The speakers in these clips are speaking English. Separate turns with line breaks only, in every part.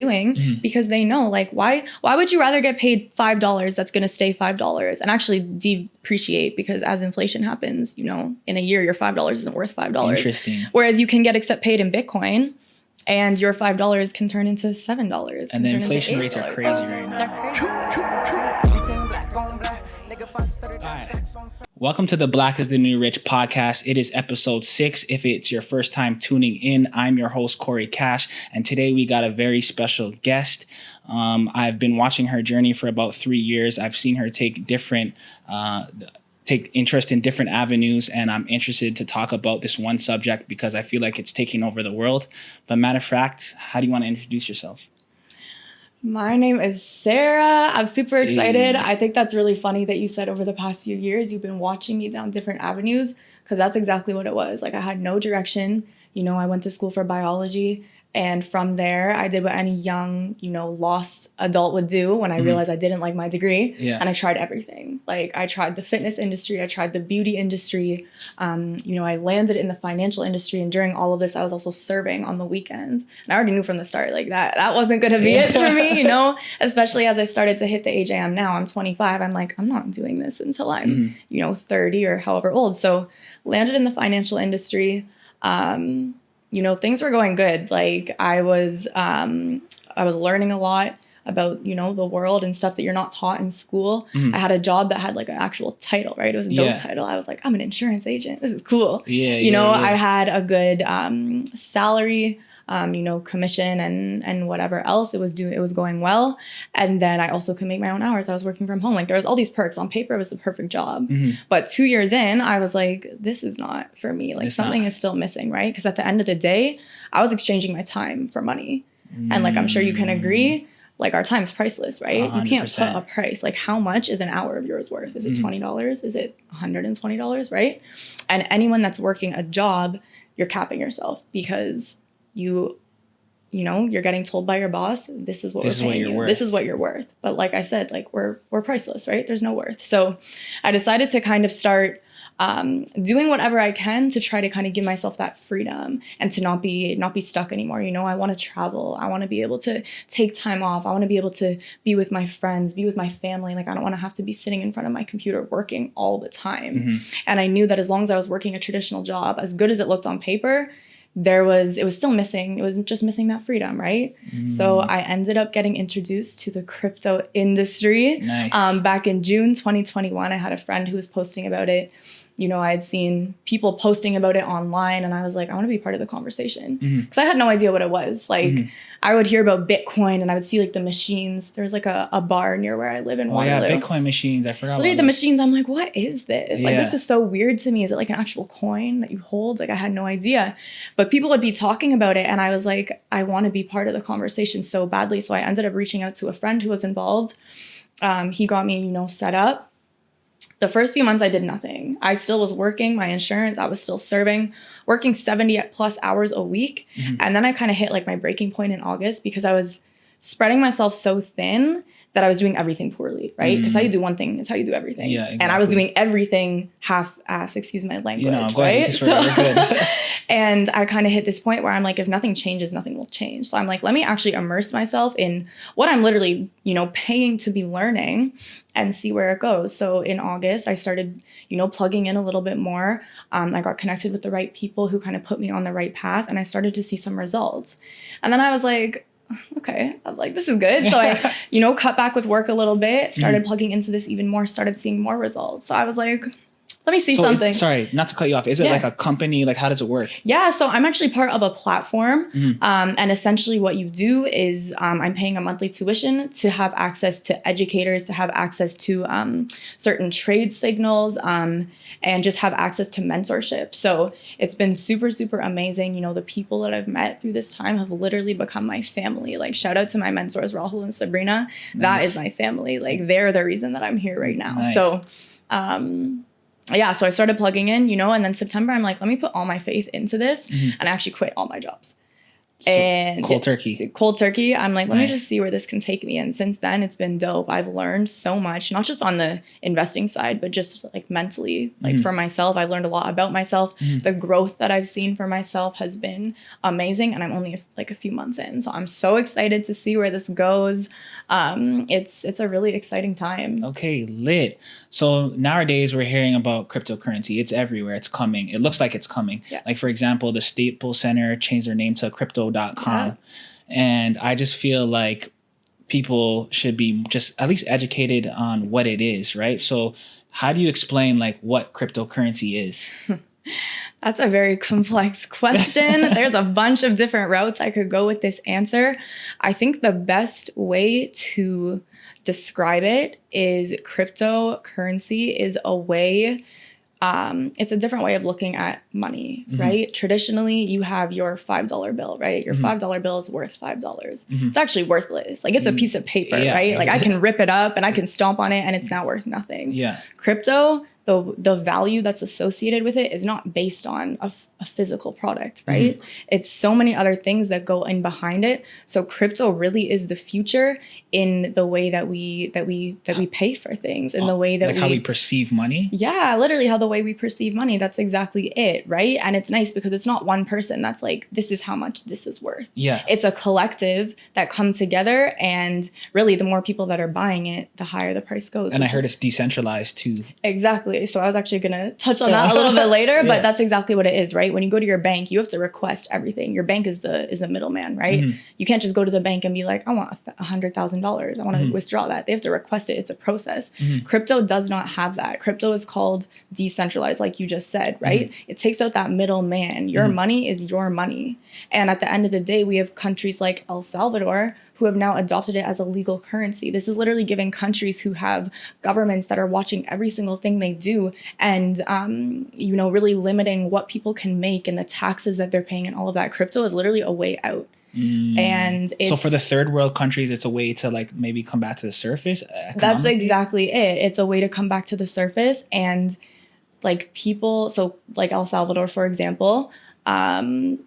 doing because they know, like, why would you rather get paid $5 that's going to stay $5 and actually depreciate, because as inflation happens, in a year your $5 isn't worth $5.
Interesting.
Whereas you can get paid in Bitcoin and your $5 can turn into $7.
And the inflation rates are crazy right now.
They're crazy.
All right. Welcome to the Black is the New Rich podcast. It is episode 6. If it's your first time tuning in, I'm your host, Corey Cash. And today we got a very special guest. I've been watching her journey for about 3 years. I've seen her take interest in different avenues, and I'm interested to talk about this one subject because I feel like it's taking over the world. But matter of fact, how do you want to introduce yourself?
My name is Sarah. I'm super excited. I think that's really funny that you said over the past few years you've been watching me down different avenues, because that's exactly what it was. Like, I had no direction. I went to school for biology. And from there, I did what any young, lost adult would do when I realized I didn't like my degree.
Yeah.
And I tried everything. Like, I tried the fitness industry. I tried the beauty industry. I landed in the financial industry. And during all of this, I was also serving on the weekends. And I already knew from the start, like, that wasn't going to be it for me, especially as I started to hit the age I am now. I'm 25. I'm like, I'm not doing this until I'm, 30 or however old. So landed in the financial industry. Things were going good. Like, I was learning a lot about, the world and stuff that you're not taught in school. I had a job that had like an actual title, right? It was a dope title. I was like, I'm an insurance agent. This is cool. I had a good salary, commission and whatever else it was going well. And then I also could make my own hours. I was working from home. Like, there was all these perks. On paper, it was the perfect job. But 2 years in, I was like, this is not for me. Like, something is still missing, right? Because at the end of the day, I was exchanging my time for money. And like, I'm sure you can agree, like, our time's priceless, right? 100%. You can't put a price. Like, how much is an hour of yours worth? Is it $20? Is it $120, right? And anyone that's working a job, you're capping yourself, because you're getting told by your boss, this is what we're paying you. This is what you're worth. But like I said, like, we're priceless, right? There's no worth. So I decided to kind of start doing whatever I can to try to kind of give myself that freedom and to not be stuck anymore. I want to travel. I want to be able to take time off. I want to be able to be with my friends, be with my family. Like, I don't want to have to be sitting in front of my computer working all the time. And I knew that as long as I was working a traditional job, as good as it looked on paper, it was still missing. It was just missing that freedom, right? So I ended up getting introduced to the crypto industry.
Nice.
Back in June 2021. I had a friend who was posting about it. I had seen people posting about it online, and I was like, I want to be part of the conversation, because I had no idea what it was. Like, I would hear about Bitcoin, and I would see like the machines. There was like a bar near where I live in Waterloo.
Oh yeah, Bitcoin machines. I forgot.
Literally, the machines. I'm like, what is this? Like, this is so weird to me. Is it like an actual coin that you hold? Like, I had no idea. But people would be talking about it, and I was like, I want to be part of the conversation so badly. So I ended up reaching out to a friend who was involved. He got me, set up. The first few months I did nothing. I still was working my insurance. I was still serving, working 70 plus hours a week. And then I kind of hit like my breaking point in August, because I was spreading myself so thin that I was doing everything poorly, right? Because how you do one thing is how you do everything.
Yeah, exactly.
And I was doing everything half-ass, excuse my language,
go
right?
ahead. So,
and I kind of hit this point where I'm like, if nothing changes, nothing will change. So I'm like, let me actually immerse myself in what I'm literally, paying to be learning, and see where it goes. So in August, I started, plugging in a little bit more. I got connected with the right people who kind of put me on the right path, and I started to see some results. And then I was like, okay, I'm like, this is good. So I, cut back with work a little bit, started plugging into this even more, started seeing more results. So I was like, let me see something.
Sorry, not to cut you off. Is it like a company? Like, how does it work?
Yeah, so I'm actually part of a platform. And essentially what you do is I'm paying a monthly tuition to have access to educators, to have access to certain trade signals, and just have access to mentorship. So it's been super, super amazing. The people that I've met through this time have literally become my family. Like, shout out to my mentors, Rahul and Sabrina. Nice. That is my family. Like, they're the reason that I'm here right now. Nice. So, so I started plugging in, and then September, I'm like, let me put all my faith into this. And I actually quit all my jobs. And
cold turkey.
Cold turkey. I'm like, let me
Nice.
just see where this can take me. And since then, it's been dope. I've learned so much, not just on the investing side, but just like mentally, like for myself. I've learned a lot about myself. The growth that I've seen for myself has been amazing. And I'm only like a few months in. So I'm so excited to see where this goes. It's a really exciting time.
Okay, lit. So nowadays we're hearing about cryptocurrency. It's everywhere. It's coming. It looks like it's coming.
Yeah.
Like, for example, the Staples Center changed their name to crypto.com.
Yeah.
And I just feel like people should be just at least educated on what it is, right? So how do you explain like what cryptocurrency is?
That's a very complex question. There's a bunch of different routes I could go with this answer. I think the best way to describe it is cryptocurrency is a way, it's a different way of looking at money, right? Traditionally, you have your $5 bill, right? Your $5 bill is worth $5. It's actually worthless. Like, it's a piece of paper, right? Like, I can rip it up and I can stomp on it and it's now worth nothing.
Yeah.
Crypto, the value that's associated with it is not based on a physical product, right? It's so many other things that go in behind it. So crypto really is the future in the way that we pay for things, in the way that
like how we perceive money.
Yeah, literally how the way we perceive money. That's exactly it, right? And it's nice because it's not one person that's like, this is how much this is worth.
Yeah.
It's a collective that come together, and really the more people that are buying it, the higher the price goes.
And I heard it's decentralized too.
Exactly. So I was actually going to touch on that a little bit later, but that's exactly what it is, right? When you go to your bank, you have to request everything. Your bank is the middleman, right? You can't just go to the bank and be like, I want $100,000. I want to withdraw that. They have to request it. It's a process. Crypto does not have that. Crypto is called decentralized, like you just said, right? It takes out that middleman. Your money is your money. And at the end of the day, we have countries like El Salvador who have now adopted it as a legal currency. This is literally giving countries who have governments that are watching every single thing they do and, really limiting what people can make and the taxes that they're paying and all of that. Crypto is literally a way out. And
so for the third world countries, it's a way to like maybe come back to the surface.
That's exactly it. It's a way to come back to the surface, and like people, so like El Salvador, for example,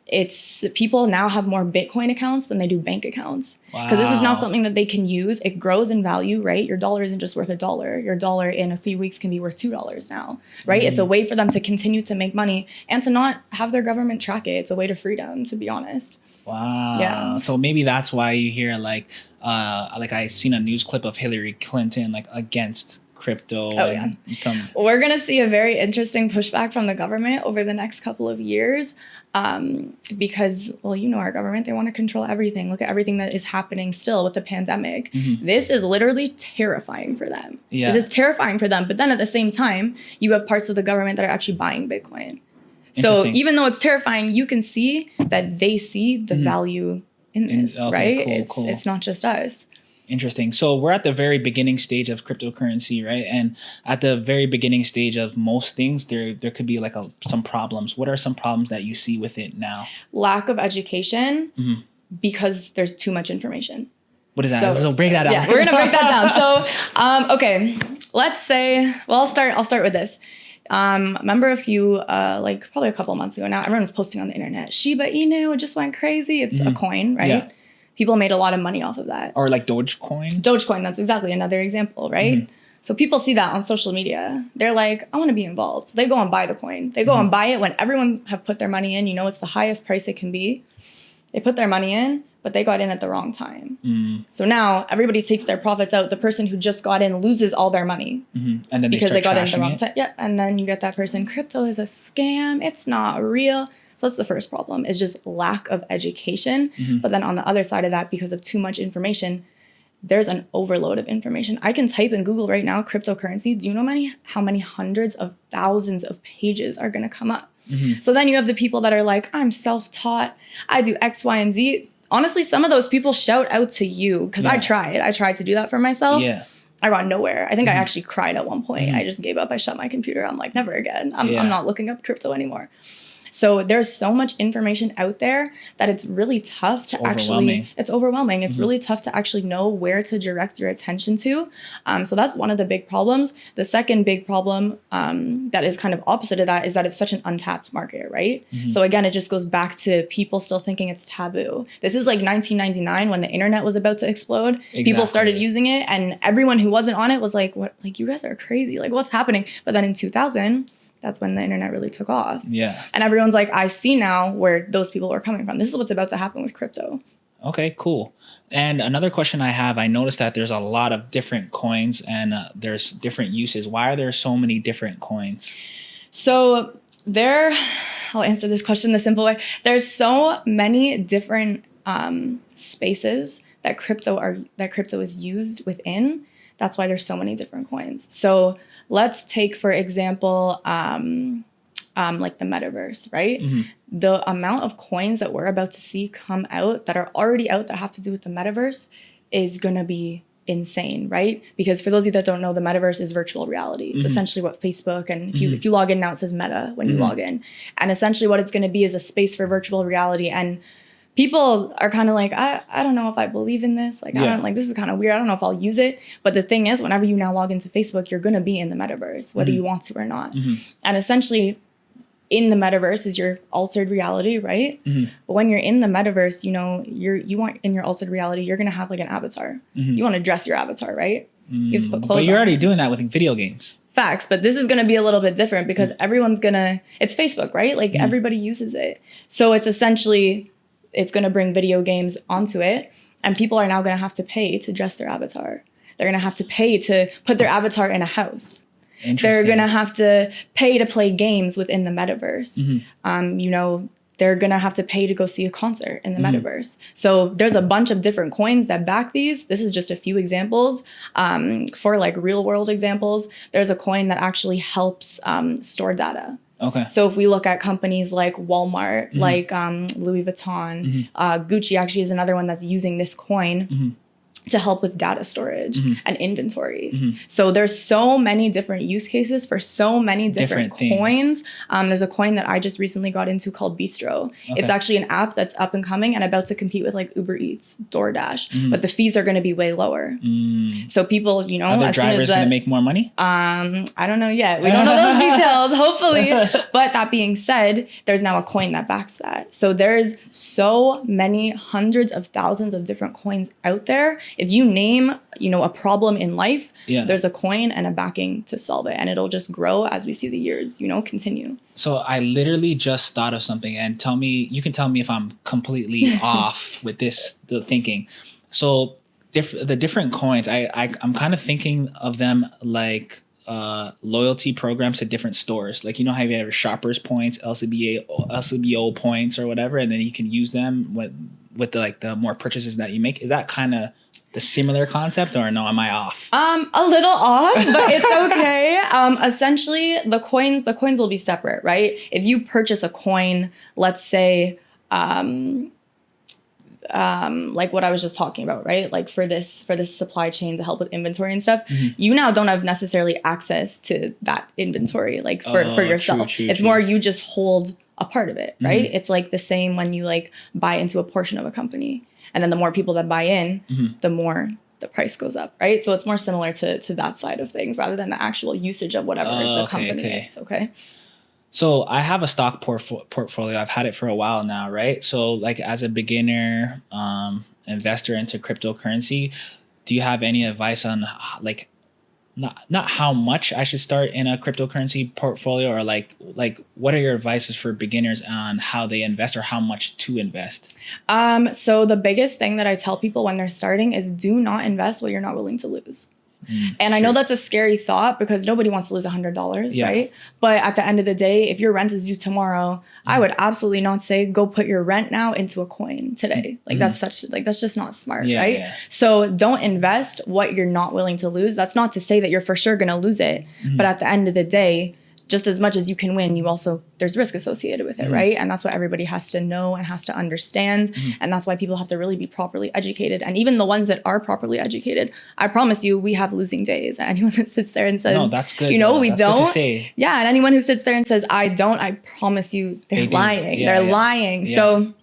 it's people now have more Bitcoin accounts than they do bank accounts, because this is now something that they can use. It grows in value, right? Your dollar isn't just worth $1. Your dollar in a few weeks can be worth $2 now, right? It's a way for them to continue to make money and to not have their government track it. It's a way to freedom, to be honest.
Wow.
Yeah.
So maybe that's why you hear like I seen a news clip of Hillary Clinton like against crypto. We're going to see a very interesting pushback from the government over the next couple of years because, well, our government, they want to control everything. Look at everything that is happening still with the pandemic. This is literally terrifying for them. Yeah.
This is terrifying for them. But then at the same time, you have parts of the government that are actually buying Bitcoin. So even though it's terrifying, you can see that they see the value in this, right?
Cool.
It's not just us.
Interesting. So we're at the very beginning stage of cryptocurrency, right? And at the very beginning stage of most things, there could be like some problems. What are some problems that you see with it now?
Lack of education, because there's too much information.
What is that? So break that down.
Yeah, we're gonna break that down. So, okay, let's say. Well, I'll start with this. Remember probably a couple of months ago now, everyone was posting on the internet, Shiba Inu, it just went crazy. It's a coin, right? Yeah. People made a lot of money off of that. Or
like Dogecoin.
Dogecoin, that's exactly another example, right? So people see that on social media. They're like, I want to be involved. So they go and buy the coin. They go and buy it when everyone have put their money in. It's the highest price it can be. They put their money in, but they got in at the wrong time. So now everybody takes their profits out. The person who just got in loses all their money.
And then
because they got in at the wrong time. Yeah, and then you get that person, crypto is a scam. It's not real. So that's the first problem, is just lack of education. But then on the other side of that, because of too much information, there's an overload of information. I can type in Google right now, cryptocurrency. Do you know how many hundreds of thousands of pages are going to come up? So then you have the people that are like, I'm self-taught. I do X, Y, and Z. Honestly, some of those people shout out to you, because I tried to do that for myself. Yeah. I got nowhere. I think I actually cried at one point. I just gave up. I shut my computer. I'm like, never again. I'm not looking up crypto anymore. So there's so much information out there that it's really tough to it's overwhelming. It's really tough to actually know where to direct your attention to. So that's one of the big problems. The second big problem that is kind of opposite of that is that it's such an untapped market, right? So again, it just goes back to people still thinking it's taboo. This is like 1999 when the internet was about to explode. Exactly. People started using it and everyone who wasn't on it was like, what? Like, you guys are crazy. Like, what's happening? But then in 2000, that's when the internet really took off.
Yeah.
And everyone's like, I see now where those people are coming from. This is what's about to happen with crypto.
Okay, cool. And another question I have, I noticed that there's a lot of different coins and there's different uses. Why are there so many different coins? So I'll answer this question the simple way. There's so many different spaces that crypto is used within. That's why there's so many different coins. So let's take, for example, like the metaverse, right? The amount of coins that we're about to see come out that are already out that have to do with the metaverse is going to be insane, right? Because for those of you that don't know, the metaverse is virtual reality. It's essentially what Facebook, and if you log in now, it says Meta when you log in. And essentially what it's going to be is a space for virtual reality. And people are kind of like, I don't know if I believe in this. Like, I don't, like, this is kind of weird. I don't know if I'll use it. But the thing is, whenever you now log into Facebook, you're going to be in the metaverse, whether you want to or not. And essentially, in the metaverse is your altered reality, right? But when you're in the metaverse, you want in your altered reality, you're going to have like an avatar. You want to dress your avatar, right? You have to put clothes But you're
on.
already doing that with video games.
Facts, but this is going to be a little bit different because it's Facebook, right? Like everybody uses it. So it's essentially, it's going to bring video games onto it, and people are now going to have to pay to dress their avatar. They're going to have to pay to put their avatar in a house. They're going to have to pay to play games within the metaverse. They're going to have to pay to go see a concert in the metaverse. So there's a bunch of different coins that back these. This is just a few examples. For like real world examples, there's a coin that actually helps store data.
Okay.
So if we look at companies like Walmart, like Louis Vuitton, Gucci actually is another one that's using this coin to help with data storage and inventory. So there's so many different use cases for so many different coins. There's a coin that I just recently got into called Bistro. Okay. It's actually an app that's up and coming and about to compete with like Uber Eats, DoorDash, but the fees are going to be way lower. So people,
are the drivers going to make more money?
I don't know yet. We don't know those details, hopefully. But that being said, there's now a coin that backs that. So there's so many hundreds of thousands of different coins out there. If you name, a problem in life, there's a coin and a backing to solve it. And it'll just grow as we see the years, continue.
So I literally just thought of something, and you can tell me if I'm completely off with the thinking. So the different coins, I'm kind of thinking of them like loyalty programs to different stores. Like, how you have shoppers points, LCBO points or whatever, and then you can use them with the more purchases that you make. Is that kind of the similar concept, or no, am I off?
A little off, but it's okay. Essentially, the coins will be separate, right? If you purchase a coin, let's say, like what I was just talking about, right? Like for this supply chain to help with inventory and stuff, you now don't have necessarily access to that inventory, like for yourself. It's more you just hold a part of it, right? It's like the same when you like buy into a portion of a company. And then the more people that buy in, the more the price goes up, right? So it's more similar to that side of things rather than the actual usage of whatever the company is, okay?
So I have a stock portfolio. I've had it for a while now, right? So like as a beginner investor into cryptocurrency, do you have any advice on like not how much I should start in a cryptocurrency portfolio, or like what are your advices for beginners on how they invest or how much to invest?
So the biggest thing that I tell people when they're starting is do not invest what you're not willing to lose. And I know that's a scary thought because nobody wants to lose $100, right? But at the end of the day, if your rent is due tomorrow, I would absolutely not say go put your rent now into a coin today. Like that's just not smart, right? Yeah. So don't invest what you're not willing to lose. That's not to say that you're for sure going to lose it. But at the end of the day, just as much as you can win, there's risk associated with it, right? And that's what everybody has to know and has to understand. And that's why people have to really be properly educated. And even the ones that are properly educated, I promise you, we have losing days. And anyone that sits there and says,
no, that's good.
We
that's
don't.
Good to say.
Yeah. And anyone who sits there and says, I don't, I promise you, they're lying. They're lying.
Yeah.
So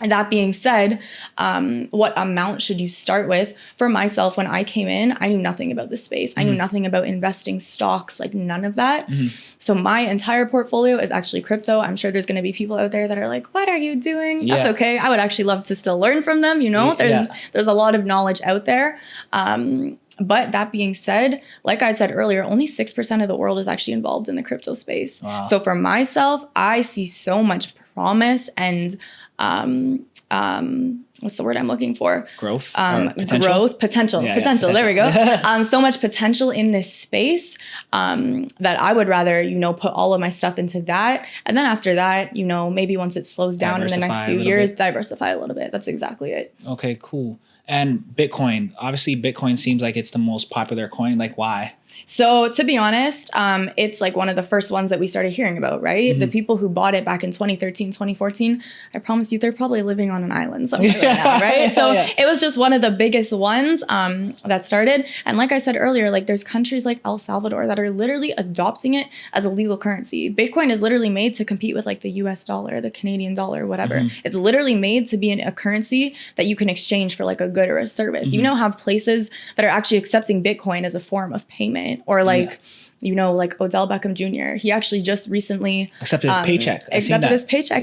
that being said, what amount should you start with? For myself, when I came in, I knew nothing about this space. I knew nothing about investing stocks, like none of that. So my entire portfolio is actually crypto. I'm sure there's going to be people out there that are like, what are you doing? That's okay. I would actually love to still learn from them. There's a lot of knowledge out there. But that being said, like I said earlier, only 6% of the world is actually involved in the crypto space.
Wow.
So for myself, I see so much promise and what's the word I'm looking for?
Growth.
Potential. There we go. So much potential in this space that I would rather, put all of my stuff into that. And then after that, maybe once it slows down in the next few years, diversify a little bit. That's exactly it.
Okay, cool. And Bitcoin, obviously Bitcoin seems like it's the most popular coin. Like, why?
So to be honest, it's like one of the first ones that we started hearing about, right? The people who bought it back in 2013, 2014, I promise you, they're probably living on an island somewhere right now, right? So it was just one of the biggest ones that started. And like I said earlier, like there's countries like El Salvador that are literally adopting it as a legal currency. Bitcoin is literally made to compete with like the US dollar, the Canadian dollar, whatever. It's literally made to be a currency that you can exchange for like a good or a service. You now have places that are actually accepting Bitcoin as a form of payment. Or like, like Odell Beckham Jr. He actually just recently
accepted his paycheck.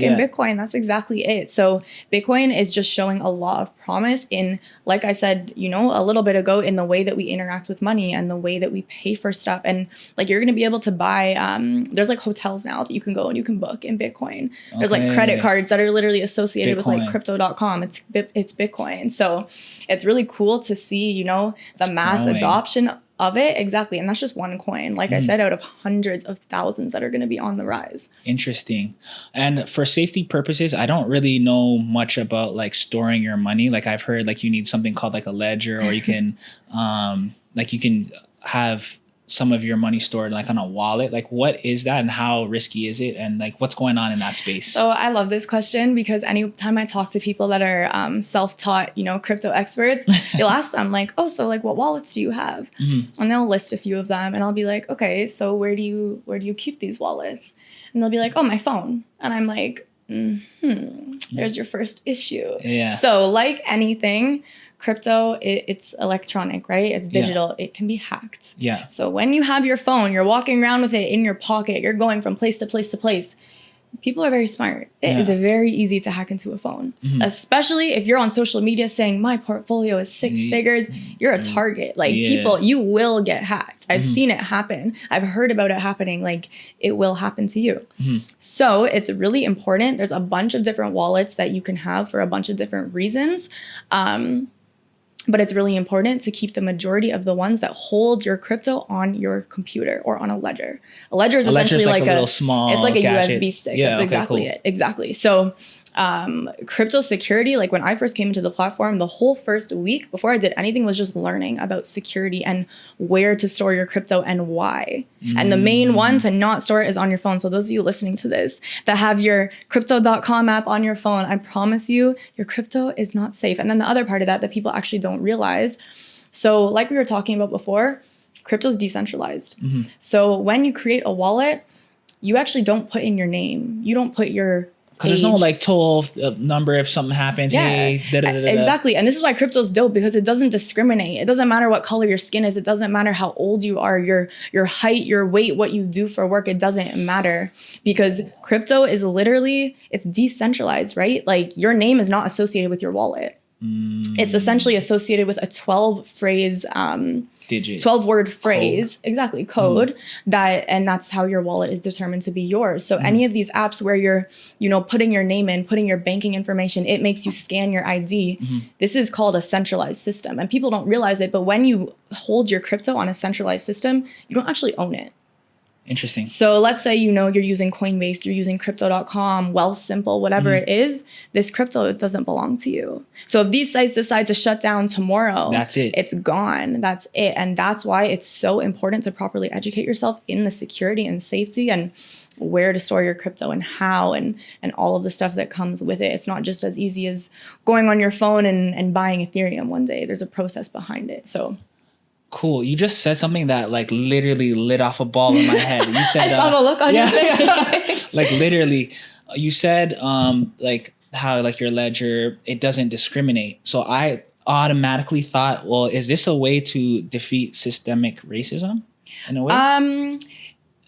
In Bitcoin. That's exactly it. So Bitcoin is just showing a lot of promise in, like I said, a little bit ago, in the way that we interact with money and the way that we pay for stuff. And like you're going to be able to buy, there's like hotels now that you can go and you can book in Bitcoin. There's like credit cards that are literally associated with like crypto.com. It's Bitcoin. So it's really cool to see, the mass adoption of it. Exactly. And that's just one coin. Like I said, out of hundreds of thousands that are going to be on the rise.
Interesting. And for safety purposes, I don't really know much about like storing your money. Like I've heard like you need something called like a ledger, or you can you can have some of your money stored like on a wallet. Like what is that and how risky is it? And like what's going on in that space?
So I love this question because anytime I talk to people that are self-taught, crypto experts, you'll ask them like, oh, so like what wallets do you have? And they'll list a few of them and I'll be like, okay, so where do you keep these wallets? And they'll be like, oh, my phone. And I'm like, there's your first issue.
Yeah.
So like anything, crypto, it's electronic, right? It's digital. It can be hacked.
Yeah.
So when you have your phone, you're walking around with it in your pocket, you're going from place to place to place. People are very smart. It is very easy to hack into a phone, especially if you're on social media saying my portfolio is 6 figures. You're a target. Like people, you will get hacked. I've seen it happen. I've heard about it happening. Like it will happen to you. So it's really important. There's a bunch of different wallets that you can have for a bunch of different reasons. But it's really important to keep the majority of the ones that hold your crypto on your computer or on a ledger. A ledger is essentially like a little small, it's like a gadget. USB stick. Yeah, that's exactly it. Exactly. So crypto security, like when I first came into the platform, the whole first week before I did anything was just learning about security and where to store your crypto and why. And the main one to not store it is on your phone. So those of you listening to this that have your crypto.com app on your phone, I promise you, your crypto is not safe. And then the other part of that people actually don't realize. So like we were talking about before, crypto is decentralized. So when you create a wallet, you actually don't put in your name. You don't put your
because there's no like toll number if something happens. Hey,
exactly. And this is why crypto's dope, because it doesn't discriminate. It doesn't matter what color your skin is. It doesn't matter how old you are, your height, your weight, what you do for work. It doesn't matter, because crypto is literally, it's decentralized, right? Like your name is not associated with your wallet. It's essentially associated with a 12-phrase 12-word phrase, exactly, code, and that's how your wallet is determined to be yours. So any of these apps where you're, putting your name in, putting your banking information, it makes you scan your ID. This is called a centralized system, and people don't realize it, but when you hold your crypto on a centralized system, you don't actually own it.
Interesting.
So let's say, you're using Coinbase, you're using crypto.com, Wealthsimple, whatever it is, this crypto, it doesn't belong to you. So if these sites decide to shut down tomorrow,
that's it.
It's gone. That's it. And that's why it's so important to properly educate yourself in the security and safety and where to store your crypto and how and all of the stuff that comes with it. It's not just as easy as going on your phone and buying Ethereum one day. There's a process behind it. So
cool. You just said something that like literally lit off a ball in my head. You said
I saw the look on your face.
Like literally, you said like how like your ledger, it doesn't discriminate. So I automatically thought, well, is this a way to defeat systemic racism in a way?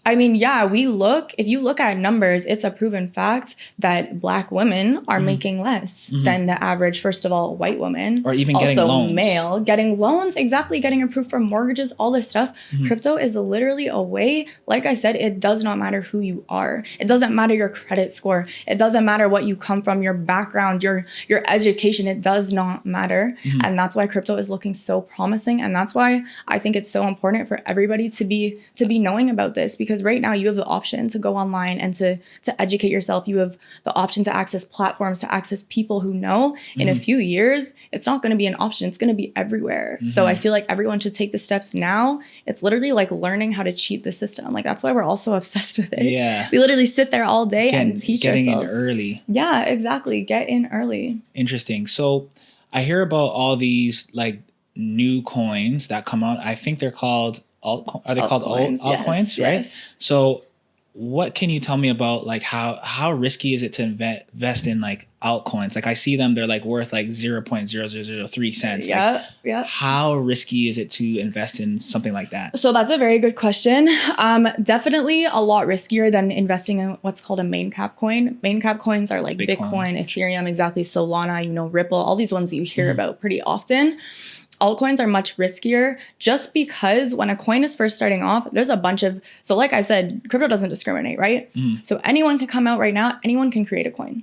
I mean, yeah, if you look at numbers, it's a proven fact that Black women are making less than the average, first of all, white woman.
Or even getting loans.
Also male. Getting loans, exactly, getting approved for mortgages, all this stuff. Crypto is literally a way, like I said, it does not matter who you are. It doesn't matter your credit score. It doesn't matter what you come from, your background, your education. It does not matter. And that's why crypto is looking so promising. And that's why I think it's so important for everybody to be knowing about this, because right now you have the option to go online and to educate yourself. You have the option to access platforms, to access people who know. In a few years, it's not going to be an option. It's going to be everywhere. So I feel like everyone should take the steps now. It's literally like learning how to cheat the system. Like that's why we're all so obsessed with it.
Yeah.
We literally sit there all day and teach
getting
ourselves.
in early.
Yeah, exactly. Get in early.
Interesting. So I hear about all these like new coins that come out. I think they're called altcoins,
yes,
right?
Yes.
So what can you tell me about like how risky is it to invest in like altcoins? Like I see them, they're like worth like 0.0003 cents.
Yeah,
like, how risky is it to invest in something like that?
So that's a very good question. Definitely a lot riskier than investing in what's called a main cap coin. Main cap coins are like Bitcoin, Ethereum, exactly, Solana, Ripple, all these ones that you hear about pretty often. Altcoins are much riskier just because when a coin is first starting off, there's a bunch of, so like I said, crypto doesn't discriminate, right? So anyone can come out right now, anyone can create a coin.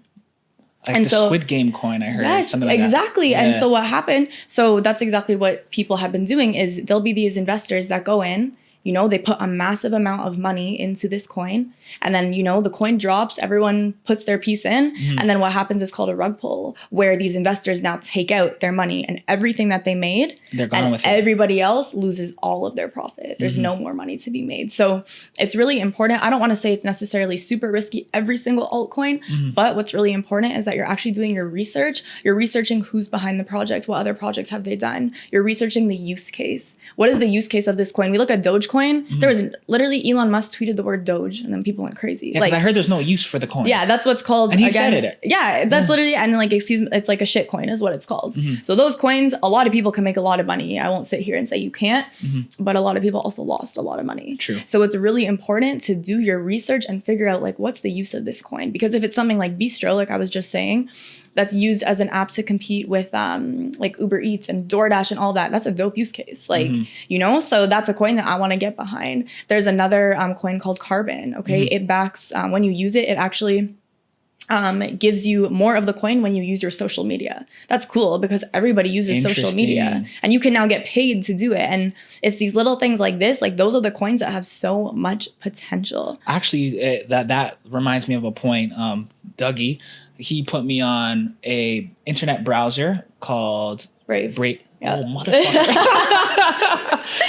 Like the Squid Game coin, I heard.
Yes,
something like
exactly.
That.
And so what happened, so that's exactly what people have been doing is there'll be these investors that go in, they put a massive amount of money into this coin. And then, the coin drops, everyone puts their piece in. And then what happens is called a rug pull, where these investors now take out their money and everything that they made.
They're gone
and
with it.
Everybody else loses all of their profit. There's no more money to be made. So it's really important. I don't want to say it's necessarily super risky every single altcoin, but what's really important is that you're actually doing your research. You're researching who's behind the project, what other projects have they done. You're researching the use case. What is the use case of this coin? We look at Dogecoin. There was literally Elon Musk tweeted the word Doge and then people went crazy.
Yeah, because I heard there's no use for the coin.
Yeah, that's what's called.
And he said it.
Yeah, that's literally, and then excuse me, it's like a shit coin is what it's called. So those coins, a lot of people can make a lot of money. I won't sit here and say you can't, but a lot of people also lost a lot of money.
True. So
it's really important to do your research and figure out what's the use of this coin. Because if it's something like Bistro, like I was just saying, that's used as an app to compete with like Uber Eats and DoorDash and all that. That's a dope use case. So that's a coin that I want to get behind. There's another coin called Carbon. Okay. It backs, when you use it, it actually gives you more of the coin when you use your social media. That's cool because everybody uses social media and you can now get paid to do it. And it's these little things like this, like those are the coins that have so much potential.
Actually, that reminds me of a point. Dougie, he put me on a internet browser called
Brave.
Yeah. Oh, motherfucker.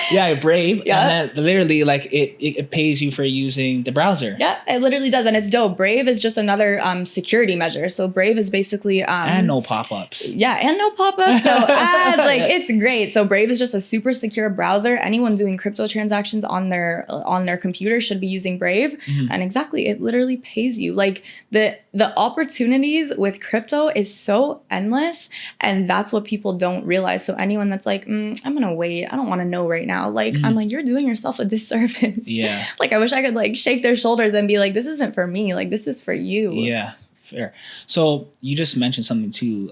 Yeah, Brave.
Yeah.
And then literally it pays you for using the browser.
Yeah, it literally does. And it's dope. Brave is just another security measure. So Brave is basically
and no pop-ups.
Yeah, and no pop-ups. So ads, it's great. So Brave is just a super secure browser. Anyone doing crypto transactions on their computer should be using Brave. And exactly, it literally pays you. Like the opportunities with crypto is so endless. And that's what people don't realize. So anyone that's like, I'm gonna wait, I don't want to know right now, I'm like, you're doing yourself a disservice.
Yeah.
I wish I could shake their shoulders and be like, this isn't for me, this is for you.
Yeah, fair. So you just mentioned something too,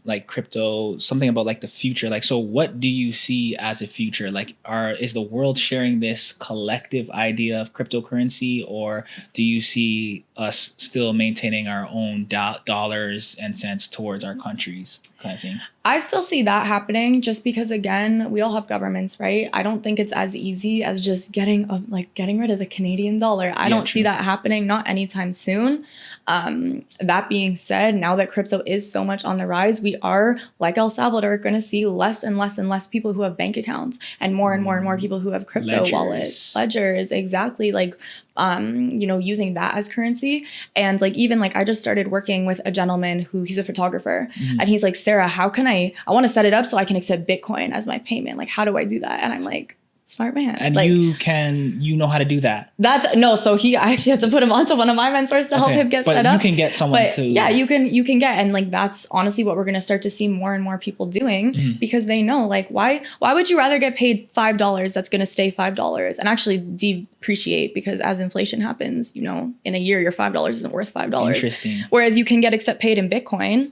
like crypto, something about the future. So what do you see as a future? Is the world sharing this collective idea of cryptocurrency, or do you see us still maintaining our own dollars and cents towards our countries kind of thing?
I still see that happening just because, again, we all have governments, right? I don't think it's as easy as just getting rid of the Canadian dollar. I don't see that happening, not anytime soon. That being said, now that crypto is so much on the rise, we are, like El Salvador, going to see less and less and less people who have bank accounts and more and more people who have crypto wallets, ledgers, exactly. Like, using that as currency. And like, even like I just started working with a gentleman he's a photographer, and he's like, Sarah, how can I want to set it up so I can accept Bitcoin as my payment. Like, how do I do that? And I'm like, smart man.
And
like,
you know how to do that.
So I actually had to put him onto one of my mentors to help him get set up.
You can get someone to.
Yeah, you can get, and like, that's honestly what we're going to start to see more and more people doing, because they know, like, why would you rather get paid $5 that's going to stay $5 and actually depreciate, because as inflation happens, in a year, your $5 isn't worth $5.
Interesting.
Whereas you can get paid in Bitcoin,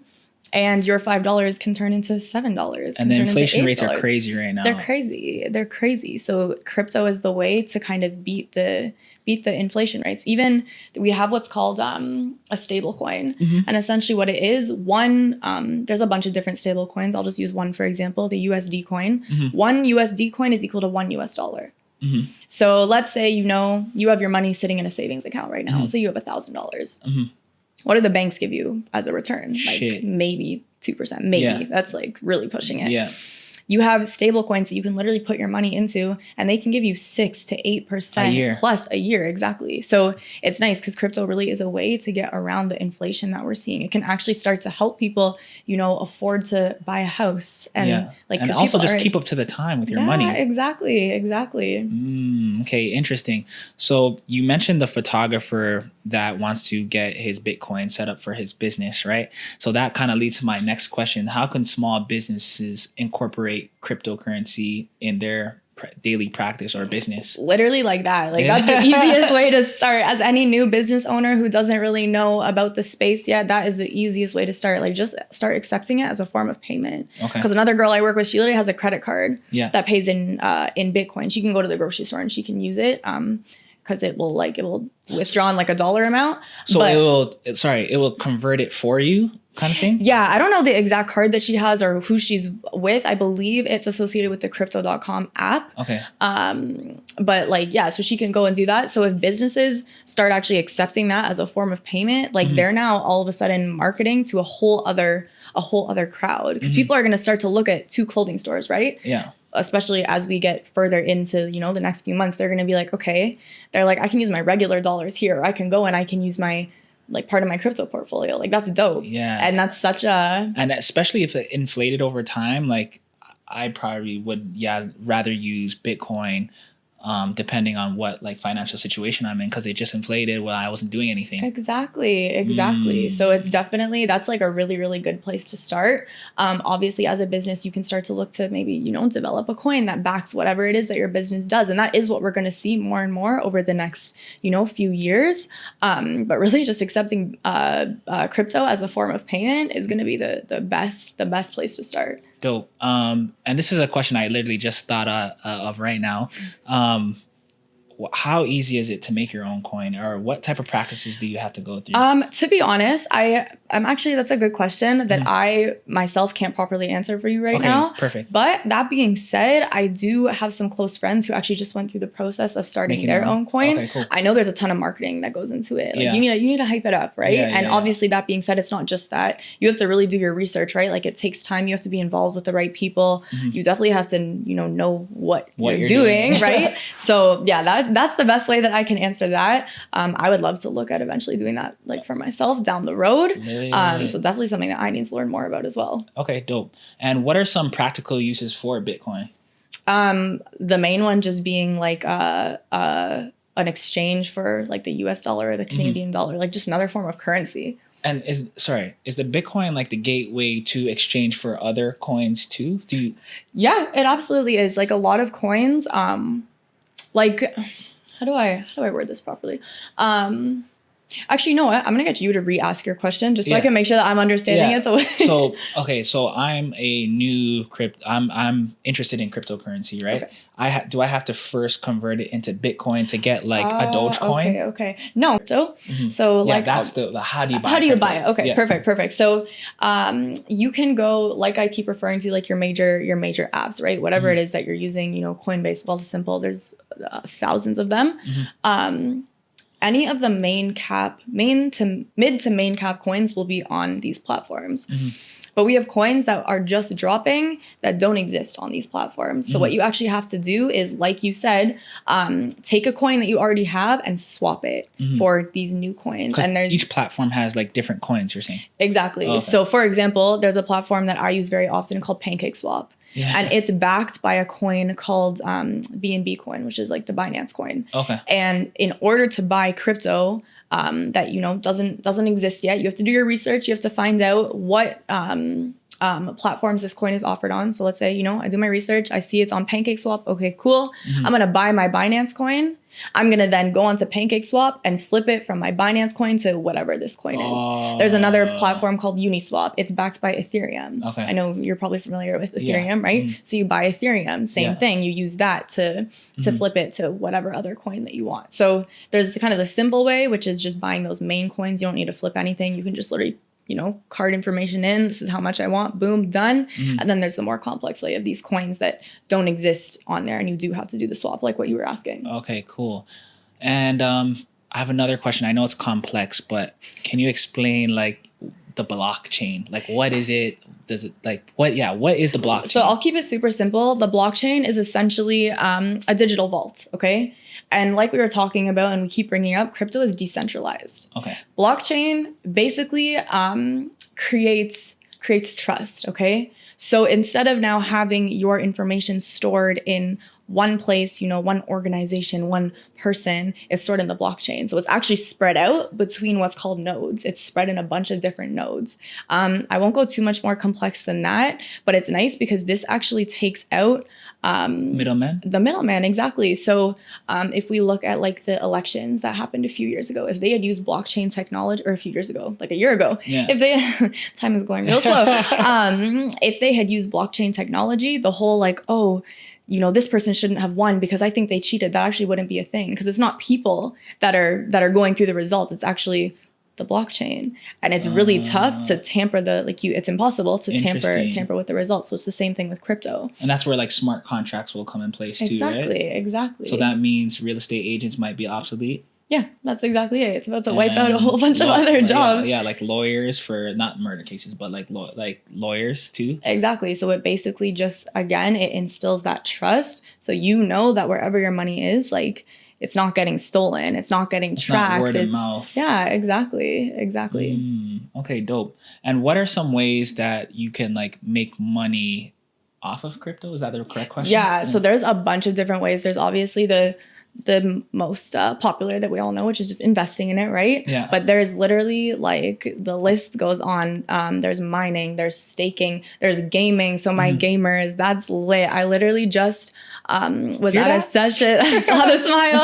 and your $5 can turn into $7.
And the inflation rates are crazy right now.
They're crazy. So crypto is the way to kind of beat the inflation rates. Even we have what's called a stable coin. And essentially what it is, there's a bunch of different stable coins. I'll just use one, for example, the USD coin. One USD coin is equal to $1. So let's say, you have your money sitting in a savings account right now. Let's say you have $1,000. What do the banks give you as a return? Like maybe 2%. Maybe. Yeah. That's like really pushing it.
Yeah.
You have stable coins that you can literally put your money into, and they can give you 6 to 8% plus a year. Exactly. So it's nice because crypto really is a way to get around the inflation that we're seeing. It can actually start to help people, afford to buy a house and
and also just keep up to the time with your money.
Exactly.
Okay, interesting. So you mentioned the photographer that wants to get his Bitcoin set up for his business, right? So that kind of leads to my next question. How can small businesses incorporate cryptocurrency in their daily practice or business?
Literally like that. Like, that's the easiest way to start. As any new business owner who doesn't really know about the space yet, that is the easiest way to start. Like, just start accepting it as a form of payment. Because another girl I work with, she literally has a credit card that pays in Bitcoin. She can go to the grocery store and she can use it. Because it will withdraw in like a dollar amount.
So it will convert it for you, kind of thing?
Yeah, I don't know the exact card that she has or who she's with. I believe it's associated with the crypto.com app.
Okay.
But so she can go and do that. So if businesses start actually accepting that as a form of payment, like they're now all of a sudden marketing to a whole other crowd, because people are going to start to look at 2 clothing stores, right?
Yeah.
Especially as we get further into, the next few months, they're going to be like, okay, they're like, I can use my regular dollars here. Or I can go and I can use my, like, part of my crypto portfolio. Like, that's dope. Yeah. And that's such a...
And especially if it inflated over time, like, I probably would, rather use Bitcoin, depending on what like financial situation I'm in, because it just inflated while I wasn't doing anything.
Exactly. So it's definitely, that's like a really, really good place to start. Obviously, as a business, you can start to look to maybe, develop a coin that backs whatever it is that your business does. And that is what we're going to see more and more over the next, few years. But really just accepting crypto as a form of payment is going to be the best place to start.
Dope. And this is a question I literally just thought of right now. How easy is it to make your own coin, or what type of practices do you have to go through?
To be honest, I'm actually, that's a good question that I myself can't properly answer for you right now.
Perfect.
But that being said, I do have some close friends who actually just went through the process of starting their own coin.
Okay, cool.
I know there's a ton of marketing that goes into it. Like, you need to hype it up, right? And obviously, that being said, it's not just that. You have to really do your research, right? Like, it takes time. You have to be involved with the right people. You definitely have to, know what you're doing, right? So that's the best way that I can answer that. I would love to look at eventually doing that, like, for myself down the road. So definitely something that I need to learn more about as well.
Okay, dope. And what are some practical uses for Bitcoin?
The main one just being like an exchange for like the US dollar or the Canadian dollar, like just another form of currency.
And is the Bitcoin like the gateway to exchange for other coins too?
Yeah, it absolutely is. Like, a lot of coins, like, how do I word this properly? Actually, you know what? I'm gonna get you to re-ask your question just so I can make sure that I'm understanding it the way.
So I'm a new I'm interested in cryptocurrency, right? Okay. Do I have to first convert it into Bitcoin to get like a Dogecoin?
Okay. No. So,
that's the how do you buy?
How do you buy it? Okay, perfect. So, you can go, like I keep referring to, like your major apps, right? Whatever it is that you're using, Coinbase, Wealth Simple. There's thousands of them. Any of the mid to main cap coins will be on these platforms. But we have coins that are just dropping that don't exist on these platforms. So what you actually have to do is, like you said, take a coin that you already have and swap it for these new coins. And there's
each platform has like different coins, you're saying?
Exactly. Okay. So for example, there's a platform that I use very often called PancakeSwap. Yeah. And it's backed by a coin called BNB coin, which is like the Binance coin. Okay. And in order to buy crypto that doesn't exist yet, you have to do your research. You have to find out what platforms this coin is offered on. So let's say I do my research. I see it's on PancakeSwap. Okay, cool. I'm gonna buy my Binance coin. I'm going to then go onto PancakeSwap and flip it from my Binance coin to whatever this coin is. There's another platform called Uniswap. It's backed by Ethereum. Okay. I know you're probably familiar with Ethereum, right? So you buy Ethereum, same thing. You use that to flip it to whatever other coin that you want. So there's kind of the simple way, which is just buying those main coins. You don't need to flip anything. You can just literally card information in, this is how much I want, boom, done. And then there's the more complex way of these coins that don't exist on there, and you do have to do the swap, like what you were asking. Okay,
cool. And I have another question. I know it's complex, but can you explain like the blockchain? Like, what is it? Does it what is the blockchain?
So I'll keep it super simple. The blockchain is essentially a digital vault, okay? And like we were talking about and we keep bringing up, crypto is decentralized. Okay. Blockchain basically creates trust, okay? So instead of now having your information stored in one place, one organization, one person, is stored in the blockchain. So it's actually spread out between what's called nodes. It's spread in a bunch of different nodes. I won't go too much more complex than that, but it's nice because this actually takes out
middleman.
The middleman, exactly. So if we look at like the elections that happened a few years ago, if they had used blockchain technology, or a few years ago, like a year ago, if they time is going real slow. If they had used blockchain technology, the whole this person shouldn't have won because I think they cheated, that actually wouldn't be a thing, because it's not people that are going through the results. It's actually the blockchain, and it's really tough to tamper it's impossible to tamper with the results. So it's the same thing with crypto,
and that's where like smart contracts will come in place too, right?
Exactly.
So that means real estate agents might be obsolete.
Yeah, that's exactly it. It's about to wipe out a whole bunch of other jobs.
Yeah, like lawyers for not murder cases, but like lawyers too.
Exactly. So it basically just, again, it instills that trust. So that wherever your money is, like, it's not getting stolen. It's not getting tracked.
Not word of mouth.
Yeah, exactly.
Okay, dope. And what are some ways that you can like make money off of crypto? Is that the correct question?
Yeah. So there's a bunch of different ways. There's obviously the most popular that we all know, which is just investing in it, right? Yeah. But there's literally like the list goes on. There's mining, there's staking, there's gaming. So my gamers, that's lit. I literally just was at a session. I saw the smile.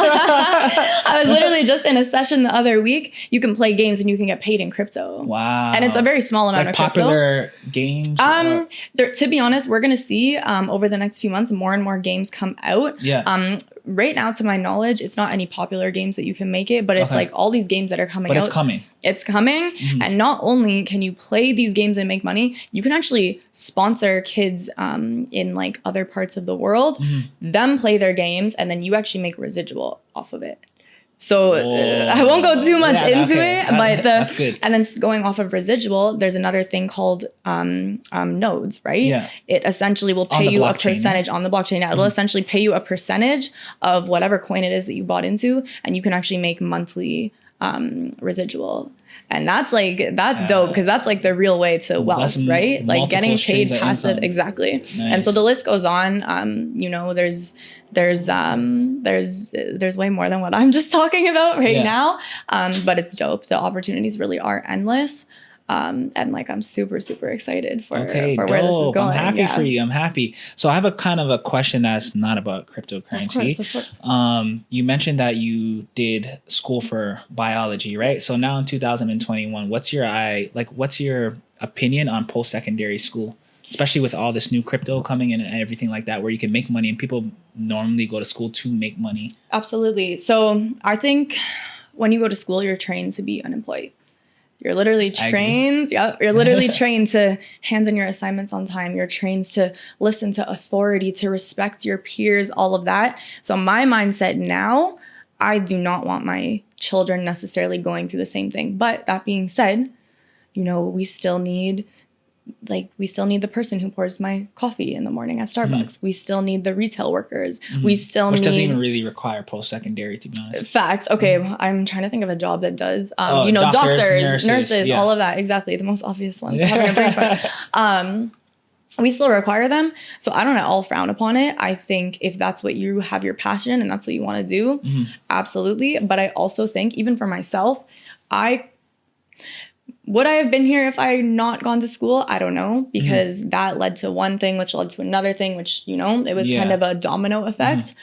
I was literally just in a session the other week. You can play games and you can get paid in crypto. Wow. And it's a very small amount of crypto.
Popular games?
To be honest, we're going to see over the next few months more and more games come out. Yeah. Right now, to my knowledge, it's not any popular games that you can make it, but it's like all these games that are coming out.
But it's coming.
It's coming. And not only can you play these games and make money, you can actually sponsor kids in like other parts of the world, them play their games, and then you actually make residual off of it. So I won't go too much into it, but that's good. And then going off of residual, there's another thing called nodes, right? Yeah. It essentially will pay you a percentage on the blockchain. Yeah, it'll essentially pay you a percentage of whatever coin it is that you bought into, and you can actually make monthly residual. And that's dope, because that's like the real way to wealth, right? Like getting paid passive. Exactly. Nice. And so the list goes on. There's way more than what I'm just talking about now. But it's dope. The opportunities really are endless. And like, I'm super, super excited for where this is
dope.
going.
I'm happy for you. I'm happy. So I have a kind of a question that's not about cryptocurrency.
Of course.
You mentioned that you did school for biology, right? So now in 2021, what's your opinion on post-secondary school, especially with all this new crypto coming in and everything like that, where you can make money and people normally go to school to make money?
Absolutely. So I think when you go to school, you're trained to be unemployed. You're literally trained. Yep. You're literally trained to hand in your assignments on time. You're trained to listen to authority, to respect your peers, all of that. So my mindset now, I do not want my children necessarily going through the same thing. But that being said, we still need the person who pours my coffee in the morning at Starbucks. Mm-hmm. We still need the retail workers. Mm-hmm. Which
doesn't even really require post-secondary, to be honest.
Facts. Okay, I'm trying to think of a job that does. Doctors, nurses, all of that. Exactly, the most obvious ones. We still require them. So I don't at all frown upon it. I think if that's what you have your passion in and that's what you want to do, mm-hmm. absolutely. But I also think, even for myself, would I have been here if I had not gone to school? I don't know, because mm-hmm. that led to one thing, which led to another thing, which, it was kind of a domino effect. Mm-hmm.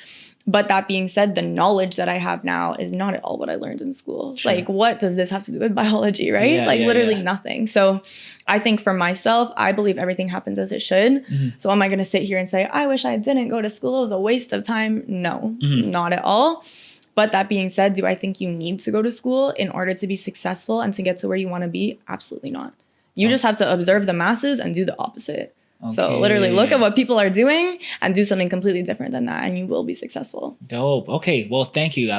But that being said, the knowledge that I have now is not at all what I learned in school. Sure. Like, what does this have to do with biology, right? Literally nothing. So I think for myself, I believe everything happens as it should. Mm-hmm. So am I going to sit here and say, I wish I didn't go to school, it was a waste of time? No, mm-hmm. not at all. But that being said, do I think you need to go to school in order to be successful and to get to where you want to be? Absolutely not. You just have to observe the masses and do the opposite. Okay. So literally look at what people are doing and do something completely different than that, and you will be successful.
Dope. Okay. Well, thank you.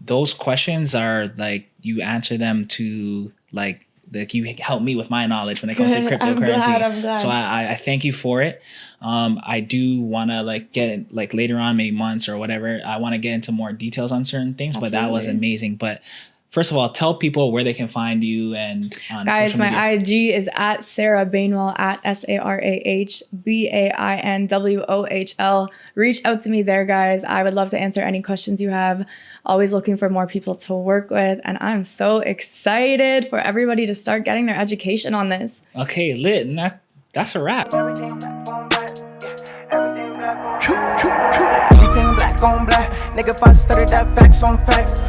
Those questions are you answer them to you help me with my knowledge when it comes to cryptocurrency. I'm glad. So I thank you for it. I do want to get later on, maybe months or whatever, I want to get into more details on certain things. Absolutely. But that was amazing. But first of all, tell people where they can find you and on
guys,
social media.
My IG is at Sarah Bainwell, at SarahBainwhohl. Reach out to me there, guys. I would love to answer any questions you have. Always looking for more people to work with. And I'm so excited for everybody to start getting their education on this.
Okay, lit. And that's a wrap.
Everything black on black. Nigga, if I studied that facts on facts.